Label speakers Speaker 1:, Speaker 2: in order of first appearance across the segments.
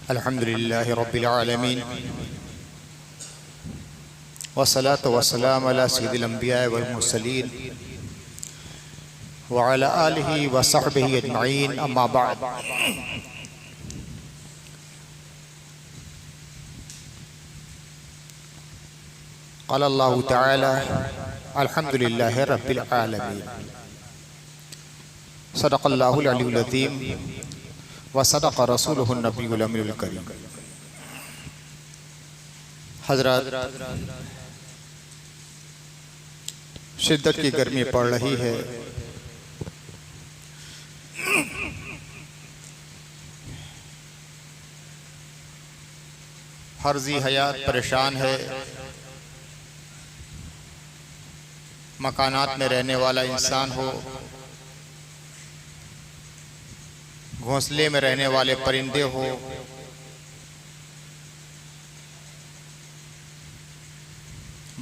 Speaker 1: الحمد لله رب العالمين والصلاة والسلام على سيد الأنبياء والمرسلين وعلى آله وصحبه أجمعين أما بعد. قال الله تعالى الحمد لله رب العالمين. صدق الله العلي العظيم وصدق رسوله النبي الأمين الكريم. حضرات، شدت کی گرمی پڑ رہی ہے. ہر ذی حیات پریشان ہے. مکانات میں رہنے والا انسان ہو، گھونسلے میں رہنے والے پرندے ہو،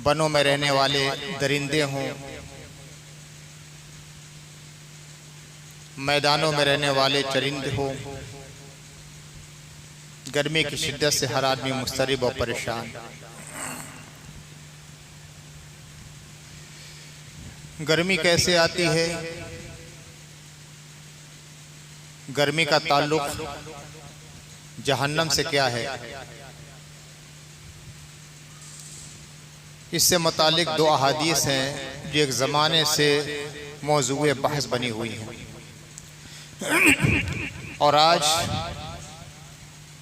Speaker 1: بنوں میں رہنے والے درندے ہوں، میدانوں میں رہنے والے چرندے ہوں، گرمی کی شدت سے ہر آدمی مضطرب و پریشان. گرمی کیسے آتی ہے؟ گرمی کا تعلق جہنم سے کیا ہے؟ اس سے متعلق دو احادیث ہیں جو ایک زمانے سے موضوع بحث بنی ہوئی ہیں، اور آج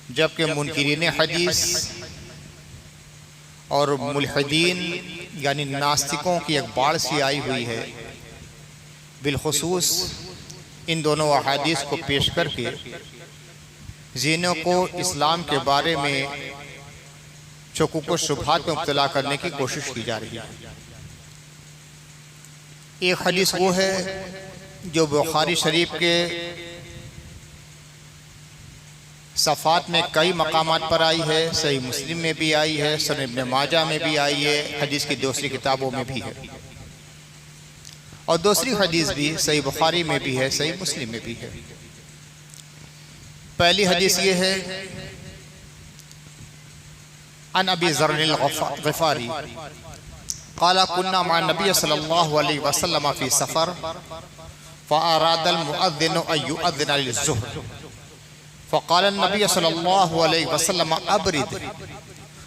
Speaker 1: جبکہ منکرین حدیث اور ملحدین یعنی ناستکوں کی ایک باڑھ سی آئی ہوئی ہے، بالخصوص ان دونوں احادیث کو پیش کر کے ذہنوں کو اسلام کے بارے میں شکوک و شبہات میں مبتلا کرنے کی کوشش کی جا رہی ہے. ایک حدیث وہ ہے جو بخاری شریف کے صفحات میں کئی مقامات پر آئی ہے، صحیح مسلم میں بھی آئی ہے، سنن ابن ماجہ میں بھی آئی ہے، حدیث کی دوسری کتابوں میں بھی ہے، اور دوسری حدیث بھی صحیح بخاری میں بھی ہے، صحیح مسلم میں بھی ہے. پہلی حدیث یہ ہے، عن ابی ذر الغفاری قال كنا مع النبي صلى الله عليه وسلم في سفر فأراد المؤذن أن يؤذن للظهر فقال النبي صلى الله عليه وسلم أبرد،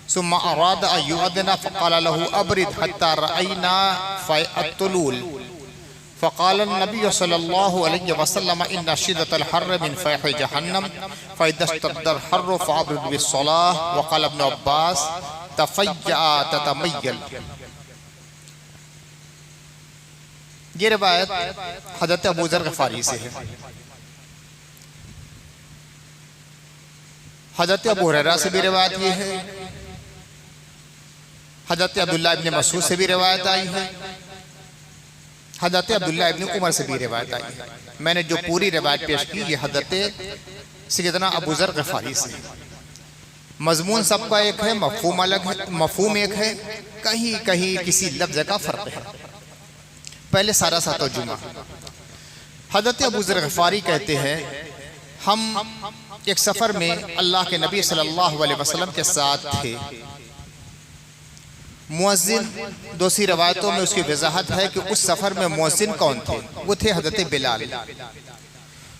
Speaker 1: ثم أراد أن يؤذن فقال له أبرد حتى رأينا فيء الطلول فقال النبي صلى الله عليه وسلم إن شدة الحر من فيح جهنم فإذا اشتد الحر فأبرد بالصلاة. وقال ابن عباس تفجأ تتميل. یہ روایت حضرت ابو ذر غفاری سے ہے. حضرت ابو ہریرہ سے بھی روایت یہ ہے، حضرت عبداللہ ابن مسعود سے بھی روایت آئی ہے، حضرت عبداللہ ابن عمر سے بھی روایت آئی ہے. میں نے جو پوری روایت پیش کی یہ حضرت سیدنا ابو ذر غفاری سے. مضمون سب کا ایک ہے، مفہوم الگ ہے، مفہوم ایک ہے، کہیں کہیں کسی لفظ کا فرق ہے. پہلے سارا سا ترجمہ. حضرت ابو ذر غفاری کہتے ہیں ہم ایک سفر میں اللہ کے نبی صلی اللہ علیہ وسلم کے ساتھ تھے. مؤذن دوسری روایتوں میں اس کی وضاحت ہے کہ اس سفر میں مؤذن کون تھے؟ وہ تھے حضرت بلال.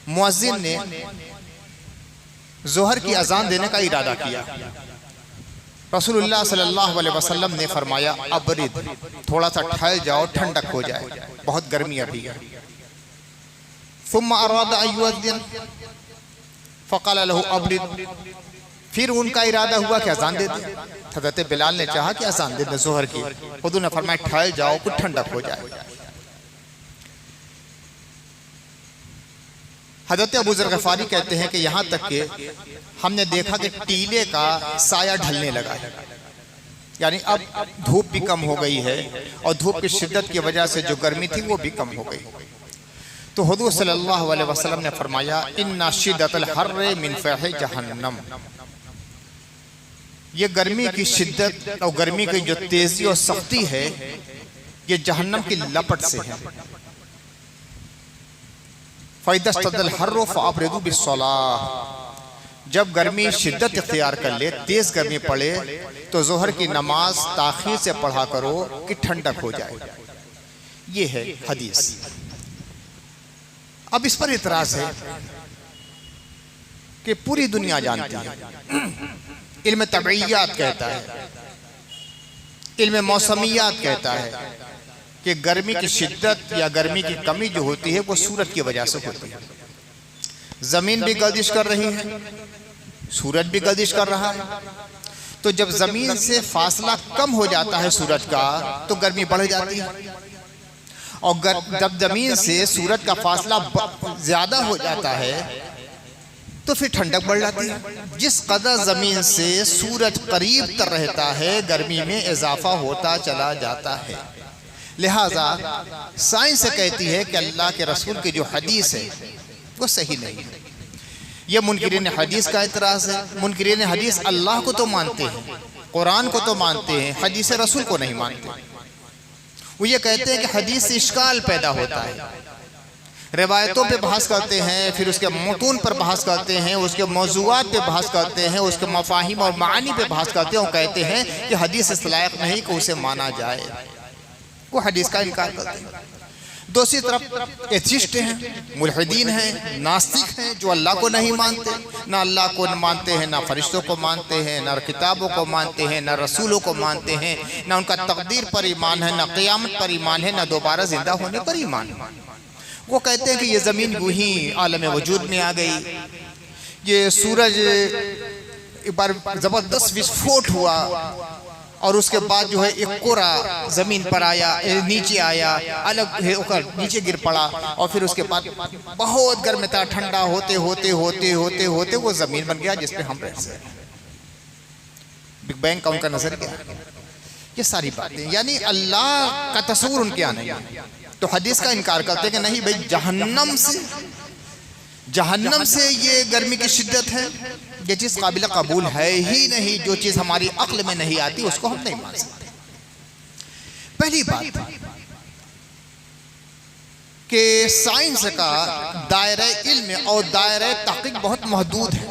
Speaker 1: مؤذن نے ظہر کی اذان دینے کا ارادہ کیا. رسول اللہ صلی اللہ علیہ وسلم نے فرمایا ابرد، تھوڑا سا ٹھہر جاؤ، ٹھنڈک ہو جائے، بہت گرمی ابھی ہے. ثم اراد ان یؤذن فقال له ابرد، پھر ان کا ارادہ ہوا کہ اذان دے دیں. حضرت بلال نے چاہا کہ اذان دے دیں ظہر کی. حضور نے فرمایا ٹھہر جاؤ، کچھ ٹھنڈک ہو جائے. حضرت ابو ذر غفاری کہتے ہیں کہ یہاں تک کہ ہم نے دیکھا کہ ٹیلے کا سایہ ڈھلنے لگا ہے، یعنی اب دھوپ بھی کم ہو گئی ہے، اور دھوپ کی شدت کی وجہ سے جو گرمی تھی وہ بھی کم ہو گئی. تو حضور صلی اللہ علیہ وسلم نے فرمایا ان شدت الحر من فیح جہنم، یہ گرمی کی شدت اور گرمی کی جو تیزی اور سختی ہے یہ جہنم کی لپٹ سے ہے. فَإِذَا اشْتَدَّ الْحَرُّ فَأَبْرِدُوا بِالصَّلَاةِ، جب گرمی شدت اختیار کر لے، تیز گرمی پڑے، تو ظہر کی نماز تاخیر سے پڑھا کرو کہ ٹھنڈک ہو جائے۔ یہ ہے حدیث۔ اب اس پر اعتراض ہے کہ پوری دنیا جانتی ہے، علم طبعیات کہتا ہے، علم موسمیات کہتا ہے کہ گرمی کی شدت یا گرمی کی کمی جو ہوتی ہے وہ سورج کی وجہ سے ہوتی ہے۔ زمین بھی گردش کر رہی ہے، سورج بھی گردش کر رہا ہے، تو جب زمین سے فاصلہ کم ہو جاتا ہے سورج کا تو گرمی بڑھ جاتی ہے، اور جب زمین سے سورج کا فاصلہ زیادہ ہو جاتا ہے تو پھر ٹھنڈک بڑھ جاتی ہے۔ جس قدر زمین سے سورج قریب تر رہتا ہے گرمی میں اضافہ ہوتا چلا جاتا ہے۔ لہٰذا سائنس کہتی ہے کہ اللہ کے رسول کی جو حدیث ہے وہ صحیح نہیں ہے۔ یہ منکرین حدیث کا اعتراض ہے۔ منکرین حدیث اللہ کو تو مانتے ہیں، قرآن کو تو مانتے ہیں، حدیث رسول کو نہیں مانتے۔ وہ یہ کہتے ہیں کہ حدیث سے اشکال پیدا ہوتا ہے، روایتوں پہ بحث کرتے ہیں، پھر اس کے متون پر بحث کرتے ہیں، اس کے موضوعات پہ بحث کرتے ہیں، اس کے مفاہیم اور معانی پہ بحث کرتے ہیں، اور کہتے ہیں کہ حدیث اس لائق نہیں کہ اسے مانا جائے۔ وہ حدیث کا انکار کرتے ہیں۔ دوسری طرف ایتھیسٹ ہیں، ملحدین ہیں، ناستک ہیں، جو اللہ کو نہیں مانتے، نہ اللہ کو مانتے ہیں، نہ فرشتوں کو مانتے ہیں، نہ کتابوں کو مانتے ہیں، نہ رسولوں کو مانتے ہیں، نہ ان کا تقدیر پر ایمان ہے، نہ قیامت پر ایمان ہے، نہ دوبارہ زندہ ہونے پر ایمان ہے۔ وہ کہتے ہیں کہ یہ زمین یوں ہی عالم وجود میں آ گئی، یہ سورج ایک بار زبردست وسفوٹ ہوا اور اس کے بعد جو ہے ایک کورا زمین پر آیا، نیچے آیا، الگ ہو کر نیچے گر پڑا، اور پھر اس کے بعد بہت گرم تھا، ٹھنڈا ہوتے ہوتے ہوتے ہوتے ہوتے وہ زمین بن گیا جس پہ ہم رہتے ہیں۔ بگ بینگ کا ان کا نظر کیا ہے؟ یہ ساری باتیں یعنی اللہ کا تصور ان کے یہاں نہیں ہے۔ تو حدیث کا انکار کرتے ہیں کہ نہیں بھائی، جہنم سے یہ گرمی کی شدت ہے، یہ چیز قابل قبول ہے ہی نہیں۔ جو چیز ہماری عقل میں نہیں آتی اس کو ہم نہیں مان سکتے۔ پہلی بات کہ سائنس کا دائرہ علم اور دائرہ تحقیق بہت محدود ہے۔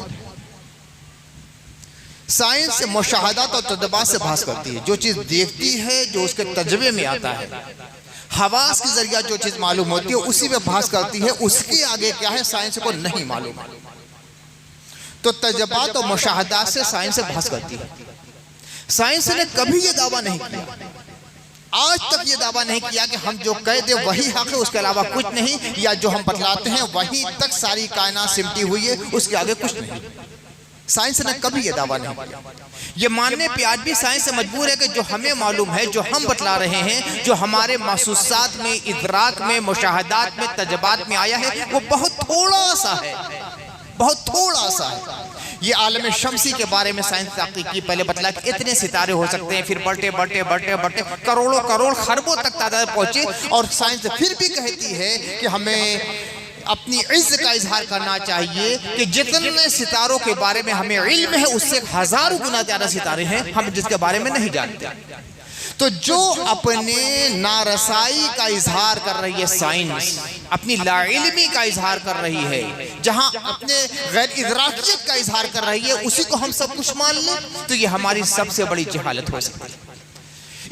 Speaker 1: سائنس مشاہدات اور تجربات سے بحث کرتی ہے، جو چیز دیکھتی ہے، جو اس کے تجربے میں آتا ہے، حواس کے ذریعہ جو چیز معلوم ہوتی ہے اسی میں بحث کرتی ہے، اس کے آگے کیا ہے سائنس کو نہیں معلوم۔ تو تجربات اور مشاہدات سے سائنس بحث کرتی ہے۔ سائنس نے کبھی یہ دعویٰ نہیں کیا، آج تک یہ دعویٰ نہیں کیا کہ ہم جو کہہ دیں وہی حق ہے، اس کے علاوہ کچھ نہیں، یا جو ہم بتلاتے ہیں وہی تک ساری کائنات سمٹی ہوئی ہے، اس کے آگے کچھ نہیں۔ سائنس نے کبھی یہ دعویٰ نہیں کیا۔ یہ ماننے پہ آج بھی سائنس سے مجبور ہے کہ جو ہمیں معلوم ہے، جو ہم بتلا رہے ہیں، جو ہمارے محسوسات میں، ادراک میں، مشاہدات میں، تجربات میں آیا ہے، وہ بہت تھوڑا سا ہے، بہت تھوڑا سا ہے۔ یہ عالم شمسی کے بارے میں سائنس تحقیق کی، پہلے بتلا کہ اتنے ستارے ہو سکتے ہیں، پھر بڑھتے بڑھتے بڑھتے بڑھتے کروڑوں کروڑ خربوں تک تعداد پہنچے، اور سائنس پھر بھی کہتی ہے کہ ہمیں اپنی عز کا اظہار کرنا چاہیے کہ جتنے ستاروں کے بارے میں ہمیں علم ہے اس سے ہزاروں گنا زیادہ ستارے ہیں ہم جس کے بارے میں نہیں جانتے۔ تو جو اپنے نارسائی کا اظہار کر رہی ہے سائنس، اپنی لا علمی کا اظہار کر رہی ہے، جہاں اپنے غیر ادراکیت کا اظہار کر رہی ہے، اسی کو ہم سب کچھ مان لیں تو یہ ہماری سب سے بڑی جہالت ہو سکتی ہے۔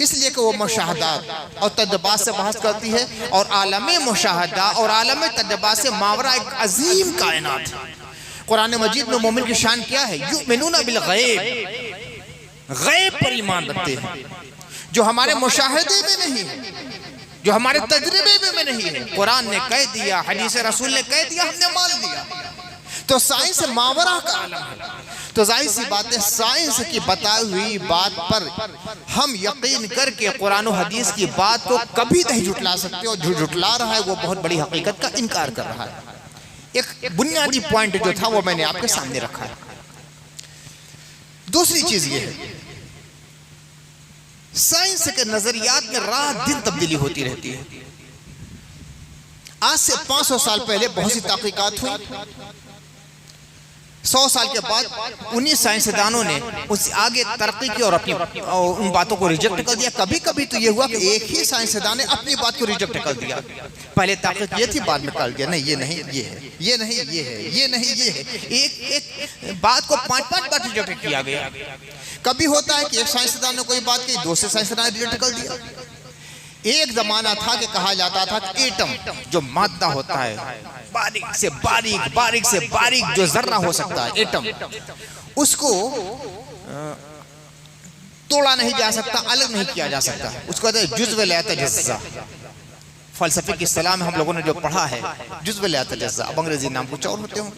Speaker 1: اس لیے کہ وہ مشاہدات اور تجربات سے بحث کرتی ہے، اور عالم مشاہدہ اور عالم تجربات سے ماورا ایک عظیم کائنات ہے۔ قرآن مجید میں مومن کی شان کیا ہے؟ یؤمنون بالغیب، غیب پر ایمان رکھتے ہیں، جو ہمارے مشاہدے میں نہیں ہے، جو ہمارے تجربے میں نہیں ہے۔ قرآن نے کہہ دیا، حدیث رسول نے کہہ دیا، ہم نے مان لیا۔ تو سائنس ماورا کا عالم ہے۔ تو ظاہر سی بات ہے سائنس کی بتائی ہوئی بات پر ہم یقین کر کے قرآن و حدیث کی بات کو کبھی نہیں جھٹلا سکتے، اور جو جھٹلا رہا ہے وہ بہت بڑی حقیقت کا انکار کر رہا ہے۔ ایک بنیادی پوائنٹ جو تھا وہ میں نے آپ کے سامنے رکھا ہے۔ دوسری چیز یہ ہے، سائنس کے نظریات میں رات دن تبدیلی ہوتی رہتی ہے۔ آج سے 500 سال پہلے بہت سی تحقیقات ہوئی، 100 سال کے بعد انہی سائنسدانوں نے اس آگے ترقی کی اور اپنی ان باتوں کو ریجیکٹ کر دیا. کبھی کبھی تو یہ ہوا کہ ایک ہی سائنسدان نے اپنی بات کو ریجیکٹ کر دیا. پہلے تحقیق یہ تھی، بعد میں کر دیا نہیں یہ نہیں یہ ہے، یہ نہیں یہ ہے، یہ نہیں یہ ہے. ایک بات کو 5 بار ریجیکٹ کیا گیا. کبھی ہوتا ہے کہ ایک سائنسدان نے کوئی بات کی، دوسرے سائنسدان نے ریجیکٹ کر دیا. ایک زمانہ تھا کہ کہا جاتا تھا کہ ایٹم جو مادہ ہوتا ہے، باریک سے باریک، باریک سے باریک جو ذرہ ہو سکتا ہے ایٹم، اس کو توڑا نہیں جا سکتا، الگ نہیں کیا جا سکتا. اس کو کہتے ہیں جزو لا یتجزا. فلسفے کی اصطلاح میں ہم لوگوں نے جو پڑھا ہے جزو لا یتجزا. اب انگریزی نام کچھ اور ہوتے ہوں،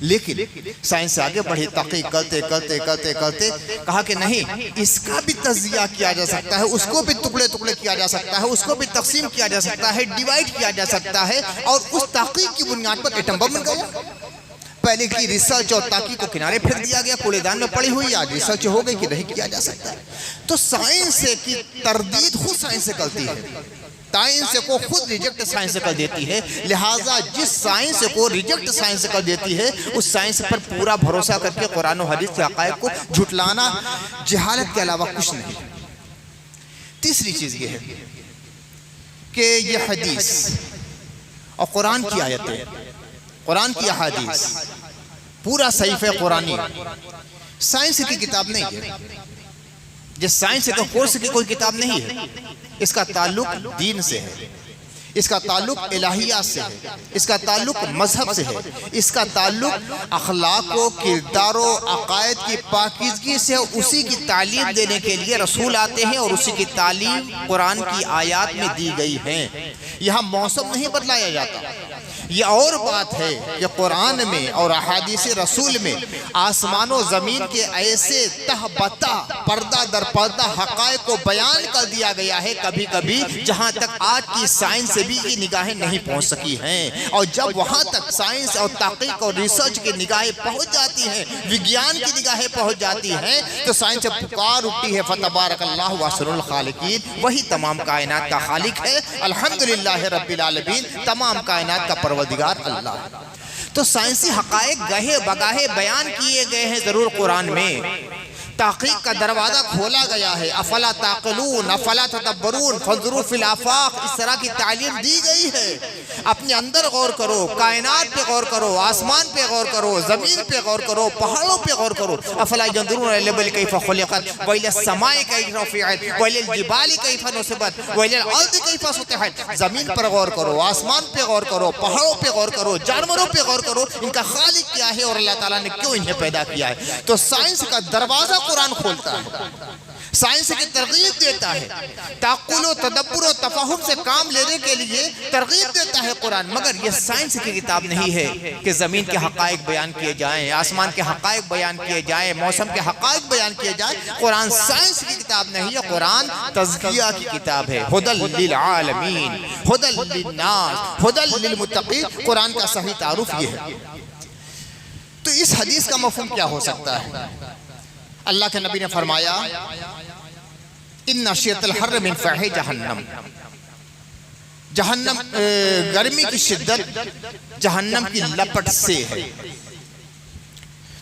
Speaker 1: لیکن سائنس سے آگے بڑھی، تحقیق کرتے کرتے کرتے کرتے کہا کہ نہیں، اس کا بھی تجزیہ کیا جا سکتا ہے، اس کو بھی ٹکڑے ٹکڑے کیا جا سکتا ہے، اس کو بھی تقسیم کیا جا سکتا ہے، ڈیوائیڈ کیا جا سکتا ہے. اور اس تحقیق کی بنیاد پر ایٹم بم بن گیا. پہلے کی ریسرچ اور تحقیق کو کنارے پھینک دیا گیا، کوڑے دان میں پڑی ہوئی. آج ریسرچ ہو گئی کہ نہیں کیا جا سکتا. تو سائنس کی تردید خود سائنس سے کرتی ہے، سائنس کو خود ریجیکٹ سائنس کر دیتی ہے. لہٰذا جس سائنس کو ریجیکٹ سائنس کر دیتی ہے، اس سائنس پر پورا بھروسہ کر کے قرآن و حدیث کے حقائق کو جھٹلانا جہالت کے علاوہ کچھ نہیں. تیسری چیز یہ ہے کہ یہ حدیث اور قرآن کی آیتیں، قرآن کی احادیث، پورا صحیفہ قرآنی سائنس کی کتاب نہیں ہے. جس سائنس کے کورس کی کوئی کتاب نہیں ہے. اس کا تعلق دین سے ہے، اس کا تعلق الہیات سے ہے، اس کا تعلق مذہب سے ہے، اس کا تعلق اخلاق و کردار و عقائد کی پاکیزگی سے. اسی کی تعلیم دینے کے لیے رسول آتے ہیں اور اسی کی تعلیم قرآن کی آیات میں دی گئی ہیں. یہاں موسم نہیں بدلایا جاتا. یہ اور بات ہے کہ قرآن میں اور احادیث رسول میں آسمان و زمین کے ایسے تہ بتہ، پردہ در پردہ حقائق کو بیان کر دیا گیا ہے کبھی کبھی جہاں تک آج کی سائنس سے بھی کی نگاہیں نہیں پہنچ سکی ہیں. اور جب وہاں تک سائنس اور تحقیق اور ریسرچ کی نگاہیں پہنچ جاتی ہیں، وگیان کی نگاہیں پہنچ جاتی ہیں، تو سائنس پکار اٹھتی ہے فتبارک اللہ واحسن الخالقین. وہی تمام کائنات کا خالق ہے. الحمدللہ رب العالمین. تمام کائنات کا پروردگار اللہ. تو سائنسی حقائق گاہے بگاہے بیان کیے گئے ہیں ضرور قرآن میں. تحقیق کا دروازہ کھولا گیا ہے. افلا تعقلون افلا تدبرون فانظروا فی الآفاق. اس طرح کی تعلیم دی گئی ہے. اپنے اندر غور کرو، کائنات پہ غور کرو، آسمان پہ غور کرو، زمین پہ غور کرو، پہاڑوں پہ غور کرو. افلا ينظرون الى الابل كيف خلقت والى السماء كيف رفعت والى الجبال كيف نصبت والى الارض كيف سطحت. زمین پر غور کرو، آسمان پہ غور کرو، پہاڑوں پہ غور کرو، جانوروں پہ غور کرو. ان کا خالق کیا ہے اور اللہ تعالیٰ نے کیوں انہیں پیدا کیا ہے. تو سائنس کا دروازہ قرآن کھولتا ہے، سائنس کی ترغیب دیتا ہے. تعقل و تدبر و تفہم سے کام لینے کے لیے ترغیب دیتا ہے قرآن. مگر یہ سائنس کی کتاب نہیں ہے کہ زمین کے حقائق بیان کیے جائیں، آسمان کے حقائق بیان کیے جائیں، موسم کے حقائق بیان کیے جائیں. قرآن سائنس کی کتاب نہیں ہے، قرآن تزکیہ کی کتاب ہے. ھدی للعالمین، ھدی للناس، ھدی للمتقین. قرآن کا صحیح تعارف یہ ہے. تو اس حدیث کا مفہوم کیا ہو سکتا ہے؟ اللہ کے نبی نے فرمایا ان شدت الحر من فیح جہنم. جہنم گرمی کی شدت جہنم کی لپٹ سے ہے.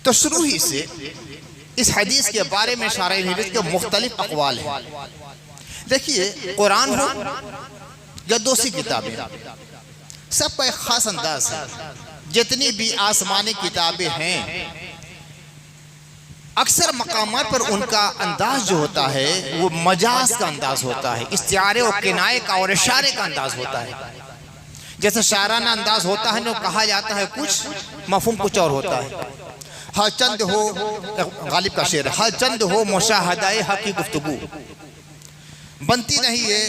Speaker 1: تو شروع ہی سے اس حدیث کے بارے میں شارحین حدیث کے مختلف اقوال ہیں. دیکھیے قرآن ہو یا دوسری کتابیں، سب کا ایک خاص انداز ہے. جتنی بھی آسمانی کتابیں ہیں اکثر مقامات پر ان کا انداز جو ہوتا ہے وہ مجاز کا انداز ہوتا ہے، استعارے اور کنائے کا اور اشارے کا انداز ہوتا ہے. جیسے شاعرانہ انداز ہوتا ہے نا، کہا جاتا ہے کچھ، مفہوم کچھ اور ہوتا ہے. ہر چند ہو، غالب کا شعر، ہر چند ہو مشاہدہ حق کی گفتگو بنتی نہیں ہے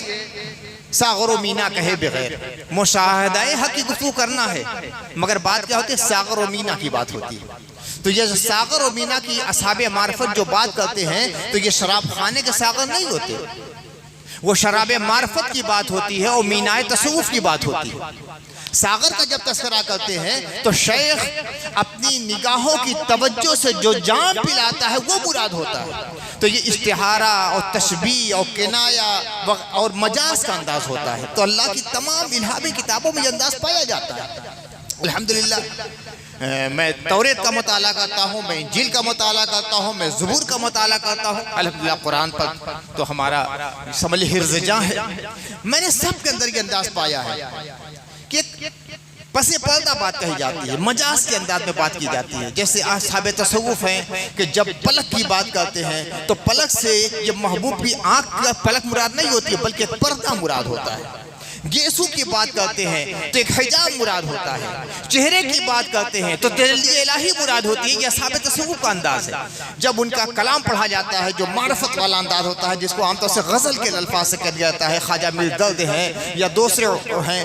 Speaker 1: ساغر و مینا کہے بغیر. مشاہدہ حق کی گفتگو کرنا ہے، مگر بات کیا ہوتی ہے؟ ساغر و مینا کی بات ہوتی ہے. تو یہ ساغر و مینا کی اصحاب معرفت جو بات کرتے ہیں تو یہ شراب خانے کے ساغر نہیں ہوتے، وہ شراب معرفت کی بات ہوتی ہے اور مینائے تصوف کی بات ہوتی ہے. ساغر کا جب تذکرہ کرتے ہیں تو شیخ اپنی نگاہوں کی توجہ سے جو جام پلاتا ہے وہ مراد ہوتا ہے. تو یہ استعارہ اور تشبیہ اور کنایہ اور مجاز کا انداز ہوتا ہے. تو اللہ کی تمام الہامی کتابوں میں یہ انداز پایا جاتا ہے. الحمدللہ میں توریت کا مطالعہ کرتا ہوں، میں انجیل کا مطالعہ کرتا ہوں، میں زبور کا مطالعہ کرتا ہوں، الحمدللہ قرآن پر تو ہمارا سمجھ حرز جاں ہے۔ میں نے سب کے اندر یہ انداز پایا ہے کہ پس پردہ بات کہی جاتی ہے، مجاز کے انداز میں بات کی جاتی ہے۔ جیسے اصحاب تصوف ہیں کہ جب پلک کی بات کرتے ہیں تو پلک سے یہ محبوب کی آنکھ کا پلک مراد نہیں ہوتی ہے بلکہ پردہ مراد ہوتا ہے۔ گیسو کی بات کرتے ہیں تو ایک حجاب مراد ہوتا ہے، چہرے کی بات کرتے ہیں تو تجلی الہی مراد ہوتی ہے۔ یہ اصحاب تصوف کا انداز ہے۔ جب ان کا کلام پڑھا جاتا ہے جو معرفت والا انداز ہوتا ہے، جس کو عام طور سے غزل کے الفاظ سے کہا جاتا ہے، خواجہ میر درد ہیں یا دوسرے ہیں،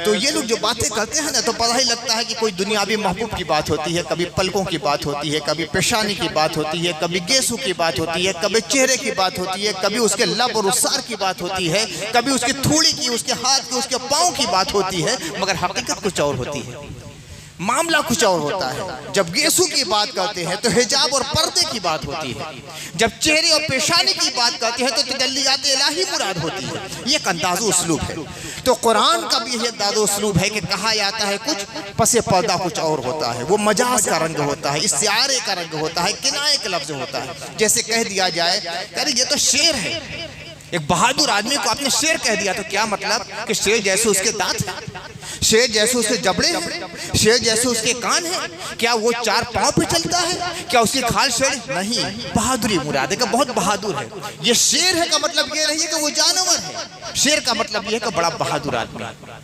Speaker 1: تو یہ لوگ جو باتیں کرتے ہیں نا تو پتہ ہی لگتا ہے کہ کوئی دنیاوی محبوب کی بات ہوتی ہے، کبھی پلکوں کی بات ہوتی ہے، کبھی پیشانی کی بات ہوتی ہے، کبھی گیسو کی بات ہوتی ہے، کبھی چہرے کی بات ہوتی ہے، کبھی اس کے لب اور رخسار کی بات ہوتی ہے، کبھی اس کی تھوڑی کی، اس کے ہاتھ کی، اس کے پاؤں کی بات ہوتی ہے، مگر حقیقت کچھ اور ہوتی ہے، معاملہ کچھ اور ہوتا ہے۔ جب گیسو کی بات کرتے ہیں تو حجاب اور پردے کی بات ہوتی ہے، جب چہرے اور پیشانی کی بات کرتے ہیں تو تجلیات الہی مراد ہوتی ہے۔ یہ ایک انداز و اسلوب ہے۔ تو قرآن کا بھی یہ انداز و اسلوب ہے کہ کہا جاتا ہے کچھ، پس پردہ کچھ اور ہوتا ہے۔ وہ مجاز کا رنگ ہوتا ہے، استعارے کا رنگ ہوتا ہے، کنایے کا لفظ ہوتا ہے۔ جیسے کہہ دیا جائے کہ یہ تو شیر ہے، ایک بہادر آدمی کو آپ نے شیر کہہ دیا تو کیا مطلب کہ شیر جیسے اس کے دانت ہیں، شیر جیسے اس کے جبڑے ہیں، شیر جیسے اس کے کان ہیں، کیا وہ چار پاؤں پہ چلتا ہے، کیا اس کی کھال شیر؟ نہیں، بہادری مراد ہے کہ بہت بہادر ہے۔ یہ شیر ہے کا مطلب یہ نہیں ہے کہ وہ جانور ہے، شیر کا مطلب یہ ہے کہ بڑا بہادر آدمی ہے۔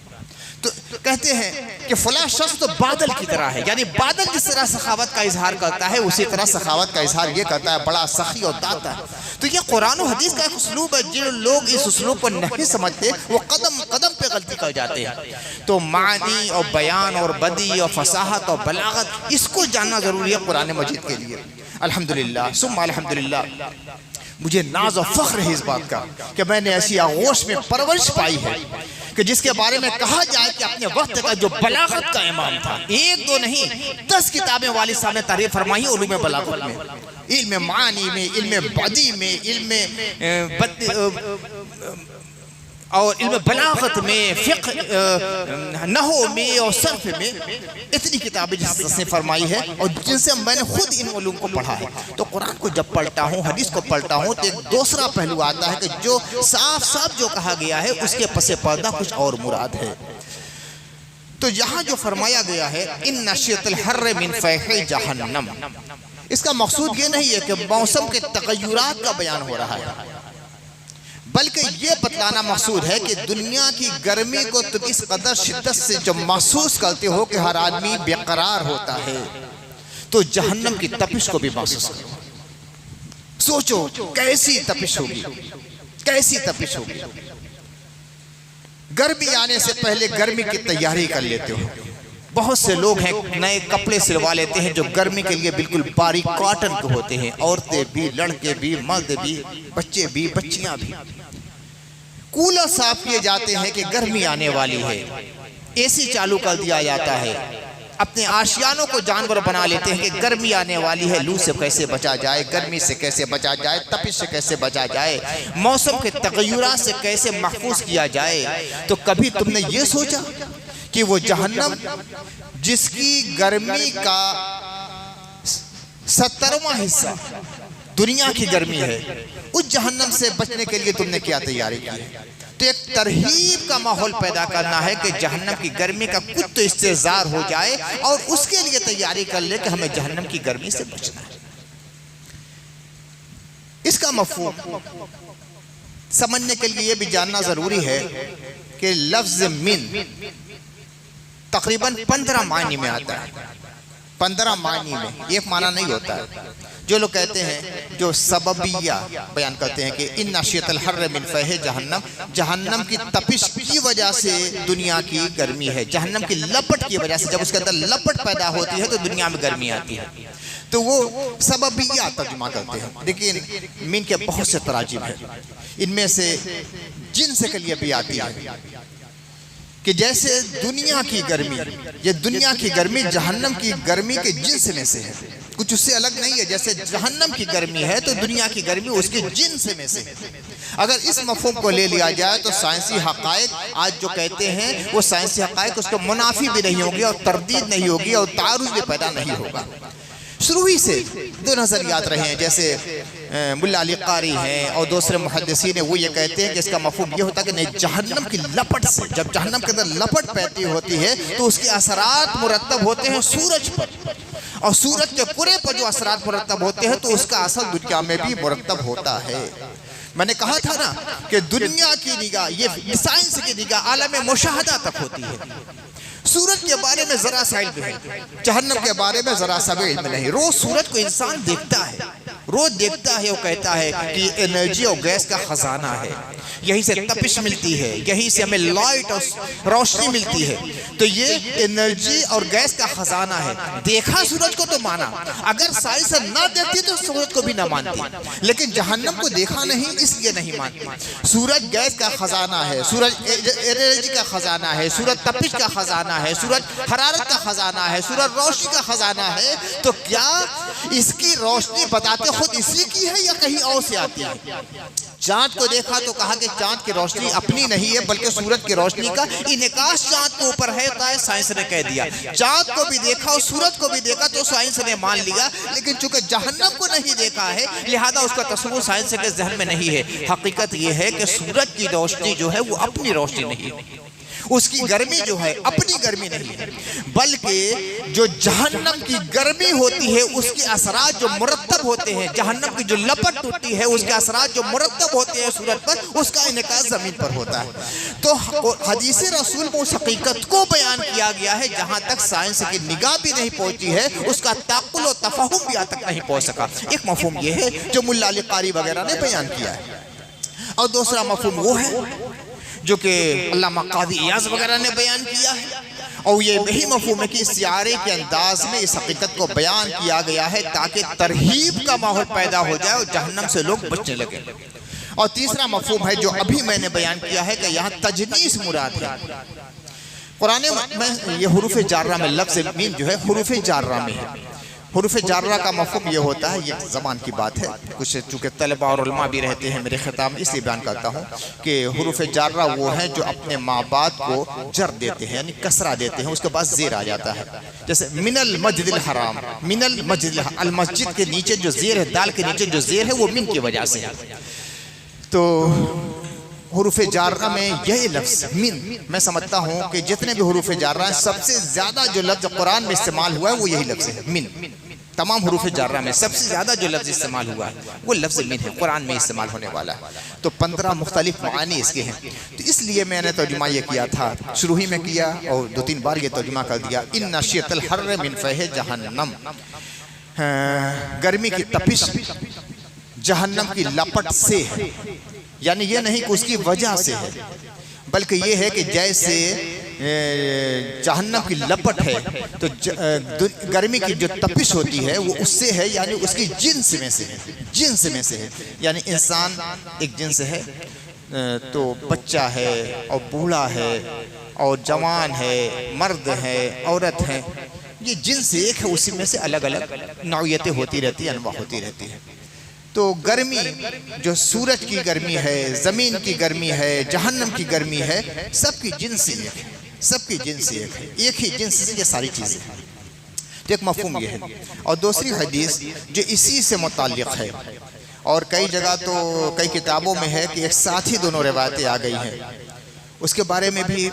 Speaker 1: تو کہتے ہیں کہ فلاں شخص تو بادل کی طرح ہے، یعنی بادل جس طرح سخاوت کا اظہار کرتا ہے اسی طرح سخاوت کا اظہار یہ کرتا ہے، بڑا سخی اور داتا ہے۔ تو یہ قرآن و حدیث کا ایک اسلوب ہے، جن لوگ اس اسلوب کو نہیں سمجھتے وہ قدم قدم پہ غلطی کر جاتے ہیں۔ تو معنی اور بیان اور بدیع اور فصاحت اور بلاغت، اس کو جاننا ضروری ہے قرآن مجید کے لیے۔ الحمدللہ ثم الحمدللہ، مجھے ناز و فخر ہے اس بات کا کہ میں نے ایسی آغوش میں پرورش پائی ہے کہ جس کے بارے میں کہا جائے کہ اپنے وقت کا جو بلاغت کا امام تھا، ایک دو نہیں 10 کتابیں والد صاحب نے تعریف فرمائی علوم بلاغت میں، علم معانی میں، علم بدیع میں، علم اور علم بلاغت میں، فقہ نحو میں اور صرف میں، اتنی کتابیں جس نے فرمائی ہے اور جن سے میں نے خود ان علوم کو پڑھا ہے۔ تو قرآن کو جب پڑھتا ہوں، حدیث کو پڑھتا ہوں تو ایک دوسرا پہلو آتا ہے کہ جو صاف صاف جو کہا گیا ہے اس کے پس پردہ کچھ اور مراد ہے۔ تو یہاں جو فرمایا گیا ہے ان نشیۃ الحر من فیح جہنم، اس کا مقصود یہ نہیں ہے کہ موسم کے تغیرات کا بیان ہو رہا ہے، بلکہ یہ بتلانا مقصود ہے کہ دنیا کی گرمی کو تم اس قدر شدت سے جو محسوس کرتے ہو کہ ہر آدمی بے قرار ہوتا ہے، تو جہنم کی تپش کو بھی محسوس کرو۔ سوچو کیسی تپش ہوگی، کیسی تپش ہوگی۔ گرمی آنے سے پہلے گرمی کی تیاری کر لیتے ہو۔ بہت سے لوگ ہیں نئے کپڑے سلوا لیتے ہیں جو گرمی کے لیے بالکل باریک کاٹن کے ہوتے ہیں، عورتیں بھی، لڑکے بھی، مرد بھی، بچے بھی، بچیاں بھی۔ کولر صاف کیے جاتے ہیں کہ گرمی آنے والی ہے، اے سی چالو کر دیا جاتا ہے، اپنے آشیانوں کو جانور بنا لیتے ہیں کہ گرمی آنے والی ہے، لو سے کیسے بچا جائے، گرمی سے کیسے بچا جائے، تپش سے کیسے بچا جائے، موسم کے تغیرات سے کیسے محفوظ کیا جائے۔ تو کبھی تم نے یہ سوچا کہ وہ جہنم جس کی گرمی کا 70واں حصہ دنیا کی گرمی ہے، اس جہنم سے بچنے کے لیے تم نے کیا تیاری کی ہے؟ تو ایک ترہیب کا ماحول پیدا کرنا ہے کہ جہنم کی گرمی کا کچھ تو استحضار ہو جائے اور اس کے لیے تیاری کر لے کہ ہمیں جہنم کی گرمی سے بچنا ہے۔ اس کا مفہوم سمجھنے کے لیے یہ بھی جاننا ضروری ہے کہ لفظ من تقریباً 15 معنی میں آتا ہے۔ 15 معنی میں ایک معنی نہیں ہوتا ہے۔ جو لوگ کہتے ہیں، جو سببیہ بیان کرتے ہیں کہ ان نشیۃ الحر من فیح جہنم، جہنم کی تپش کی وجہ سے دنیا کی گرمی ہے، جہنم کی لپٹ کی وجہ سے، جب اس کے اندر لپٹ پیدا ہوتی ہے تو دنیا میں گرمی آتی ہے، تو وہ سببیہ ترجمہ کرتے ہیں۔ لیکن من کے بہت سے تراجم ہیں، ان میں سے جنس کے لیے بھی آتی ہے کہ جیسے دنیا کی گرمی، یہ دنیا کی گرمی جہنم کی گرمی کے جنس میں سے ہے۔ کچھ اس سے الگ نہیں ہے. جیسے جہنم کی گرمی ہے تو دنیا کی گرمی اس کے جنس میں سے ہے. اگر اس مفہوم کو لے لیا جائے تو سائنسی حقائق آج جو کہتے ہیں وہ سائنسی حقائق اس کو منافی بھی نہیں ہوگی اور تردید نہیں ہوگی اور تعارض بھی پیدا نہیں ہوگا. شروع ہی سے دو نظریات رہے ہیں. جیسے ملا علی قاری ہیں اور دوسرے محدثین ہیں، وہ یہ کہتے ہیں کہ اس کا مفہوم یہ ہوتا ہے کہ نہیں، جہنم کی لپٹ سے، جب جہنم کے اندر لپٹ پیدا ہوتی ہے تو اس کے اثرات مرتب ہوتے ہیں سورج پر، اور سورج کے کرے پر جو اثرات مرتب ہوتے ہیں تو اس کا اثر دنیا میں بھی مرتب ہوتا ہے. میں نے کہا تھا نا کہ دنیا کی نگاہ، یہ سائنس کی نگاہ عالم مشاہدہ تک ہوتی ہے. سورج کے بارے میں ذرا سا علم ہے، جہنم کے بارے میں ذرا سا بھی علم نہیں. روز سورج کو انسان دیکھتا ہے، روز دیکھتا ہے، وہ کہتا ہے کہ یہ انرجی اور گیس کا خزانہ ہے، یہی سے تپش ملتی ہے، یہی سے ہمیں لائٹ اور روشنی ملتی ہے. تو یہ انرجی اور گیس کا خزانہ ہے. دیکھا سورج کو تو مانا، اگر سائنس نہ دیکھتی تو سورج کو بھی نہ مانتی. لیکن جہنم کو دیکھا نہیں اس لیے نہیں مانتی. سورج گیس کا خزانہ ہے، سورج انرجی کا خزانہ ہے، سورج تپش کا خزانہ ہے، سورج حرارت کا خزانہ ہے، سورج روشنی کا خزانہ ہے. تو کیا اس کی روشنی بتاتے خود اسی کی ہے یا کہیں اور سے آتی ہے؟ چاند کو دیکھا تو کہا کہ چاند کی روشنی اپنی نہیں ہے بلکہ سورج کی روشنی کا انعکاس چاند کے اوپر ہے. سائنس نے کہہ دیا. چاند کو بھی دیکھا اور سورج کو بھی دیکھا تو سائنس نے مان لیا. لیکن چونکہ جہنم کو نہیں دیکھا ہے لہذا اس کا تصور سائنس کے ذہن میں نہیں ہے. حقیقت یہ ہے کہ سورج کی روشنی جو ہے وہ اپنی روشنی نہیں ہے، اس کی گرمی جو ہے اپنی گرمی نہیں ہے، بلکہ جو جہنم کی گرمی ہوتی ہے اس کے اثرات جو مرتب ہوتے ہیں، جہنم کی جو لپٹ ہوتی ہے اس کے اثرات جو مرتب ہوتے ہیں سورج پر، اس کا انعکاس زمین پر ہوتا ہے. تو حدیث رسول میں اس حقیقت کو بیان کیا گیا ہے جہاں تک سائنس کی نگاہ بھی نہیں پہنچی ہے، اس کا تعقل و تفہم بھی یہاں تک نہیں پہنچ سکا. ایک مفہوم یہ ہے جو ملا علی قاری وغیرہ نے بیان کیا ہے، اور دوسرا مفہوم وہ ہے جو کہ علامہ قاضی ایاز وغیرہ نے بیان کیا ہے، اور یہ وہی مفہوم ہے کہ استعارے کے انداز میں اس حقیقت کو بیان کیا گیا ہے تاکہ ترہیب کا ماحول پیدا ہو جائے اور جہنم سے لوگ بچنے لگے. اور تیسرا مفہوم ہے جو ابھی میں نے بیان کیا ہے کہ یہاں تجنیس مراد ہے. قرآن میں یہ حروف جارہ میں لفظ مین جو ہے حروف جارہ میں ہے. حروف جارہ کا مفہوم یہ ہوتا ہے، یہ زبان کی بات ہے، کچھ چونکہ طلبہ اور علماء بھی رہتے ہیں میرے خطاب میں، اس لیے بیان کرتا ہوں کہ حروف جارہ وہ ہیں جو اپنے ماں باپ کو جر دیتے ہیں، یعنی کسرہ دیتے ہیں، اس کے بعد زیر آ جاتا ہے. جیسے من المسجد الحرام، من المسجد، المسجد کے نیچے جو زیر ہے، دال کے نیچے جو زیر ہے وہ من کی وجہ سے ہے. تو حروف جارہ میں یہی لفظ من، میں سمجھتا ہوں کہ جتنے بھی حروف جارہ ہیں سب سے زیادہ جو لفظ قرآن میں استعمال ہوا ہے وہ یہی لفظ ہے، من. تمام حروف جارہ میں سب سے زیادہ جو لفظ استعمال ہوا ہے وہ لفظ من ہے، قرآن میں استعمال ہونے والا ہے. تو 15 مختلف معانی اس کے ہیں. تو اس لیے میں نے ترجمہ یہ کیا تھا، شروع ہی میں کیا اور 2-3 بار یہ ترجمہ کر دیا. ان نشیت الحر من فیہ جہنم، گرمی کی تپش جہنم کی لپٹ سے ہے. یعنی یہ نہیں کہ اس کی وجہ سے ہے، بلکہ یہ ہے کہ جیسے جہنم کی لپٹ ہے تو گرمی کی جو تپش ہوتی ہے وہ اس سے ہے، یعنی اس کی جنس میں سے ہے، جنس میں سے ہے. یعنی انسان ایک جنس ہے تو بچہ ہے اور بوڑھا ہے اور جوان ہے، مرد ہے، عورت ہے، یہ جنس ایک ہے، اسی میں سے الگ الگ نوعیتیں ہوتی رہتی ہیں، انواع ہوتی رہتی ہیں. تو گرمی جو سورج کی گرمی ہے، زمین کی گرمی ہے، جہنم کی گرمی ہے، سب کی جنس ایک ہے، سب کی جنس ایک ہے، ایک ہی جنس سے یہ ساری چیزیں ہیں. تو ایک مفہوم یہ ہے. اور دوسری حدیث جو اسی سے متعلق ہے اور کئی جگہ تو کئی کتابوں میں ہے کہ ایک ساتھ ہی دونوں روایتیں آ گئی ہیں، اس کے بارے میں بھی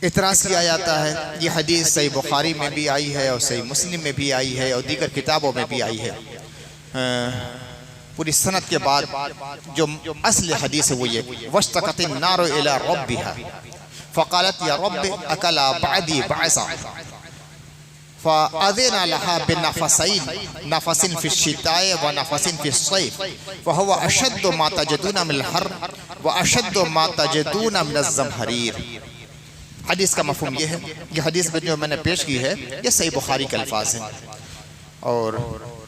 Speaker 1: اعتراض کیا جاتا ہے. یہ حدیث صحیح بخاری میں بھی آئی ہے اور صحیح مسلم میں بھی آئی ہے اور دیگر کتابوں میں بھی آئی ہے. پوری سند کے بعد جو اصل حدیث ہے وہ یہ وَاشْتَكَتِ النَّارُ إِلَىٰ رَبِّهَا فَقَالَتْ يَا رَبِّ أَكَلَا بَعْدِي بَعْسًا فَأَذِنَ لَهَا بِنَفَسَيْنِ نَفَسٍ فِي الشِّتَاءِ وَنَفَسٍ فِي الصَّيْفِ وَهُوَ أَشَدُّ مَا تَجِدُونَ مِنَ الْحَرِّ وَأَشَدُّ مَا تَجِدُونَ مِنَ الزَّمْهَرِيرِ. حدیث کا مفہوم یہ ہے. یہ حدیث جو میں نے پیش کی ہے یہ صحیح بخاری کے الفاظ ہیں اور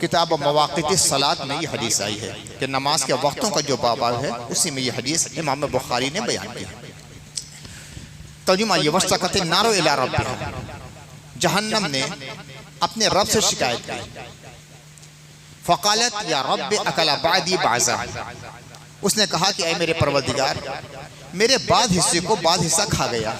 Speaker 1: کتاب مواقیت الصلاۃ میں یہ حدیث آئی ہے کہ نماز کے وقتوں کا جو باب ہے اسی میں یہ حدیث امام بخاری نے بیان کی. ترجمہ یہ وَاشْتَكَتِ النَّارُ إِلَىٰ رَبِّهَا، جہنم نے اپنے رب سے شکایت کی. فقالت یا رب اکل بعدی بعضا، اس نے کہا کہ اے میرے پروردگار، میرے بعض حصے کو بعض حصہ کھا گیا.